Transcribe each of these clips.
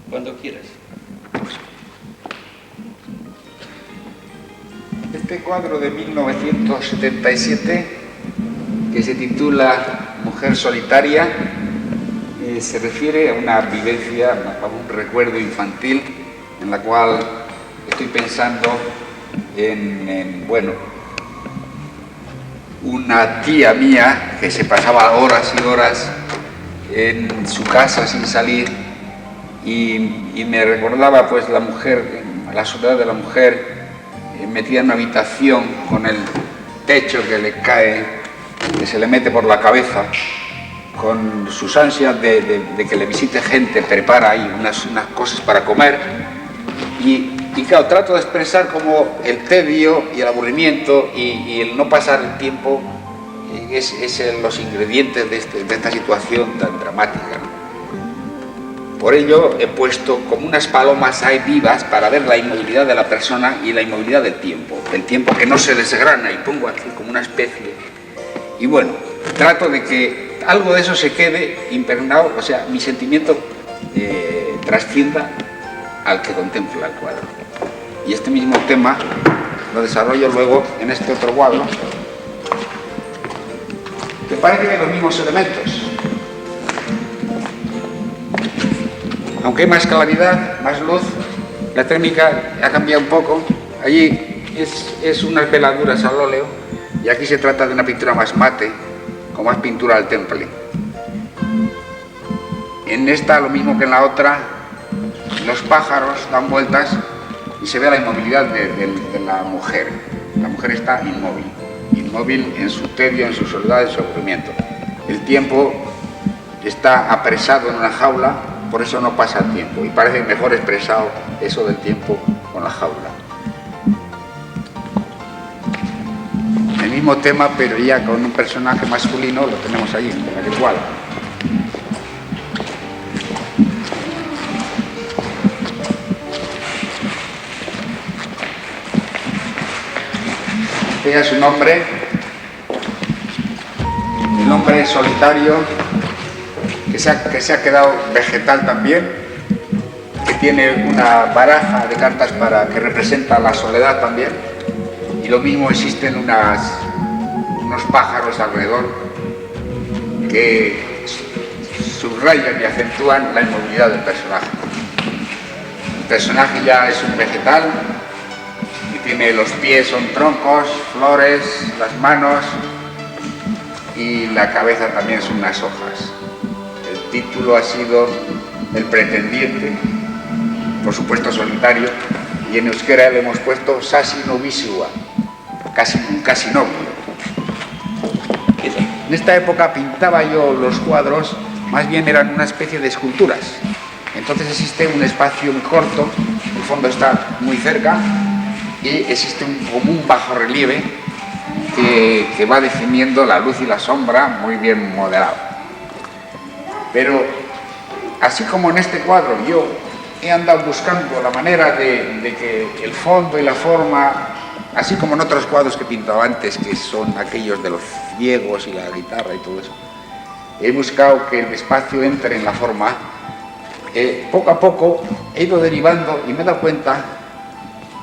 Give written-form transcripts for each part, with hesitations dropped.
Cuando quieras. Este cuadro de 1977, que se titula Mujer solitaria, se refiere a una vivencia, a un recuerdo infantil en la cual estoy pensando en una tía mía que se pasaba horas y horas en su casa sin salir y me recordaba pues la mujer, la soledad de la mujer metida en una habitación con el techo que le cae, que se le mete por la cabeza, con sus ansias de que le visite gente, prepara ahí unas cosas para comer y claro, trato de expresar como el tedio y el aburrimiento y el no pasar el tiempo es los ingredientes de esta situación tan dramática, ¿no? Por ello he puesto como unas palomas ahí vivas para ver la inmovilidad de la persona y la inmovilidad del tiempo que no se desgrana, y pongo aquí como una especie. Y bueno, trato de que algo de eso se quede impregnado, o sea, mi sentimiento trascienda al que contempla el cuadro. Y este mismo tema lo desarrollo luego en este otro cuadro, que parece que hay los mismos elementos. Aunque hay más claridad, más luz, la técnica ha cambiado un poco. Allí es unas veladuras al óleo y aquí se trata de una pintura más mate, con más pintura al temple. En esta, lo mismo que en la otra, los pájaros dan vueltas y se ve la inmovilidad de la mujer. La mujer está inmóvil en su tedio, en su soledad, en su aburrimiento. El tiempo está apresado en una jaula, por eso no pasa el tiempo, y parece mejor expresado eso del tiempo con la jaula. El mismo tema, pero ya con un personaje masculino, lo tenemos allí, en el cual. Este es un hombre, el hombre solitario, que se ha quedado vegetal también, que tiene una baraja de cartas que representa la soledad también, y lo mismo existen unos pájaros alrededor que subrayan y acentúan la inmovilidad del personaje. El personaje ya es un vegetal y tiene los pies, son troncos, flores, las manos y la cabeza también son unas hojas. El título ha sido El pretendiente, por supuesto solitario, y en euskera le hemos puesto Sasi no visua, un casi novio. En esta época pintaba yo los cuadros, más bien eran una especie de esculturas. Entonces existe un espacio muy corto, el fondo está muy cerca y existe como un bajo relieve que va definiendo la luz y la sombra muy bien modelado. Pero así como en este cuadro yo he andado buscando la manera de que el fondo y la forma, así como en otros cuadros que he pintado antes, que son aquellos de los ciegos y la guitarra y todo eso, he buscado que el espacio entre en la forma. Poco a poco he ido derivando y me he dado cuenta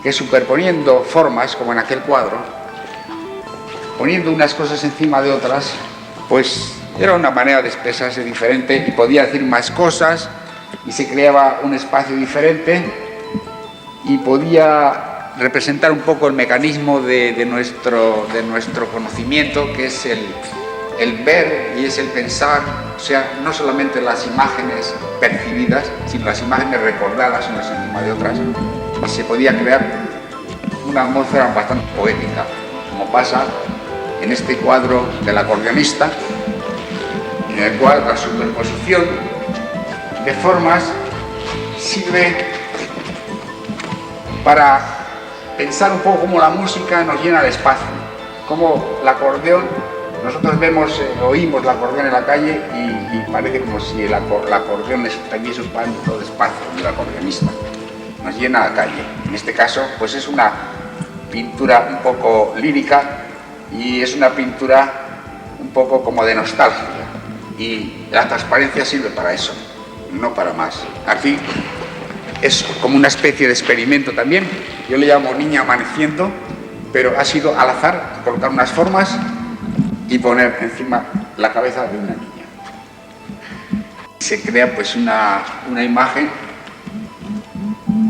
que superponiendo formas, como en aquel cuadro, poniendo unas cosas encima de otras, pues era una manera de expresarse diferente y podía decir más cosas y se creaba un espacio diferente y podía representar un poco el mecanismo de nuestro conocimiento, que es el ver y es el pensar, o sea, no solamente las imágenes percibidas, sino las imágenes recordadas unas encima de otras, y se podía crear una atmósfera bastante poética, como pasa en este cuadro del acordeonista, en el cual la superposición de formas sirve para pensar un poco cómo la música nos llena el espacio, cómo el acordeón, nosotros oímos el acordeón en la calle y parece como si el acordeón estuviese ocupando todo el espacio del acordeonista, nos llena la calle. En este caso, pues es una pintura un poco lírica y es una pintura un poco como de nostalgia, y la transparencia sirve para eso, no para más. Aquí es como una especie de experimento también. Yo le llamo Niña Amaneciendo, pero ha sido al azar colocar unas formas y poner encima la cabeza de una niña. Se crea pues una imagen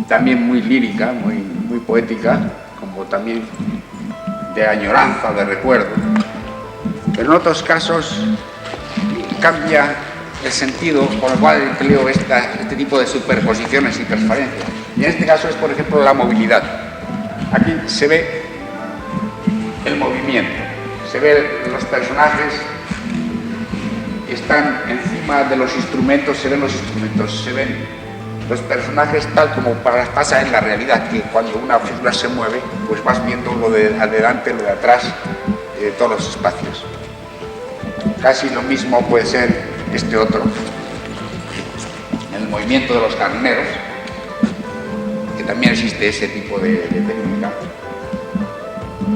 también muy lírica, muy poética, como también de añoranza, de recuerdo. Pero en otros casos cambia el sentido con el cual empleo este tipo de superposiciones y transparencias. Y en este caso es, por ejemplo, la movilidad. Aquí se ve el movimiento, se ve los personajes, están encima de los instrumentos, se ven los instrumentos, se ven los personajes tal como pasa en la realidad, que cuando una figura se mueve, pues vas viendo lo de adelante, lo de atrás, todos los espacios. Casi lo mismo puede ser este otro, el movimiento de los carneros, que también existe ese tipo de técnica,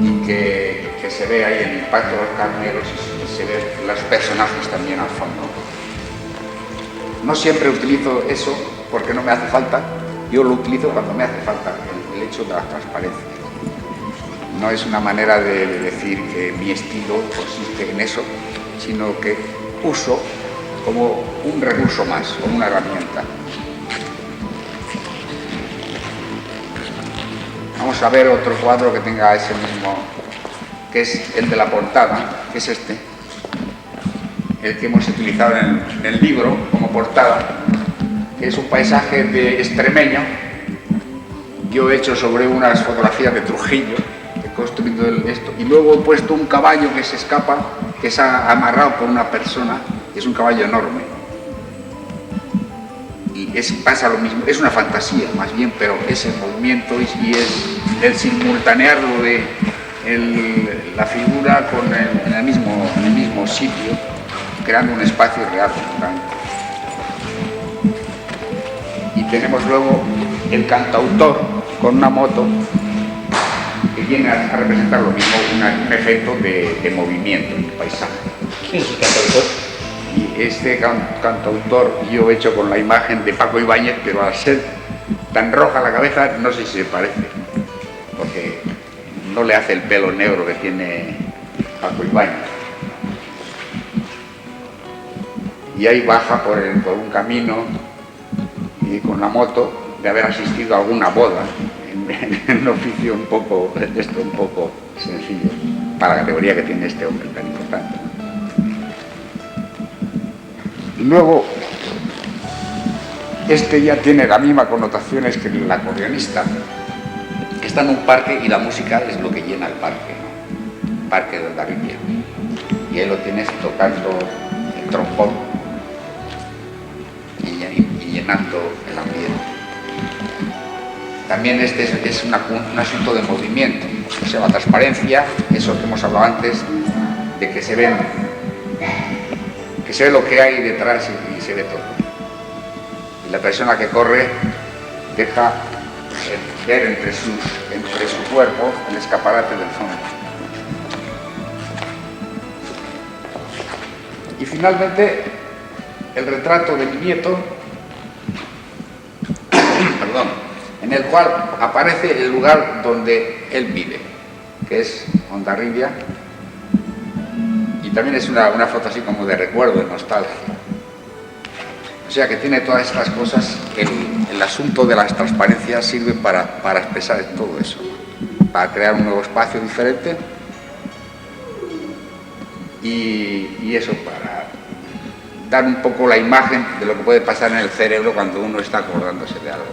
y que se ve ahí el impacto de los carneros y se ven los personajes también al fondo. No siempre utilizo eso porque no me hace falta, yo lo utilizo cuando me hace falta, el hecho de la transparencia. No es una manera de decir que mi estilo consiste en eso, sino que uso como un recurso más, como una herramienta. Vamos a ver otro cuadro que tenga ese mismo, que es el de la portada, que es este, el que hemos utilizado en el libro como portada, que es un paisaje de extremeño. Yo he hecho sobre unas fotografías de Trujillo, he construido esto, y luego he puesto un caballo que se escapa, que es amarrado por una persona, es un caballo enorme. Y pasa lo mismo, es una fantasía más bien, pero es el movimiento y es el simultanearlo de la figura con en el mismo sitio, creando un espacio real. Y tenemos luego el cantautor con una moto que viene a representar lo mismo, un efecto de movimiento en el paisaje. ¿Quién es el cantautor? Y este cantautor yo he hecho con la imagen de Paco Ibáñez, pero al ser tan roja la cabeza no sé si se parece, porque no le hace el pelo negro que tiene Paco Ibáñez. Y ahí baja por un camino y con la moto de haber asistido a alguna boda en un oficio un poco sencillo para la categoría que tiene este hombre tan importante. Luego, este ya tiene las mismas connotaciones que el acordeonista, que está en un parque y la música es lo que llena el parque, ¿no? El parque de Hondarribia. Y ahí lo tienes tocando el trombón y llenando el ambiente. También este es un asunto de movimiento, o sea, la transparencia, eso que hemos hablado antes, de que se ve lo que hay detrás y se ve todo. Y la persona que corre deja ver entre su cuerpo el escaparate del fondo. Y finalmente, el retrato de mi nieto, perdón, en el cual aparece el lugar donde él vive, que es Hondarribia, y también es una foto así como de recuerdo, de nostalgia. O sea que tiene todas estas cosas, el asunto de las transparencias sirve para expresar todo eso, para crear un nuevo espacio diferente y eso para dar un poco la imagen de lo que puede pasar en el cerebro cuando uno está acordándose de algo.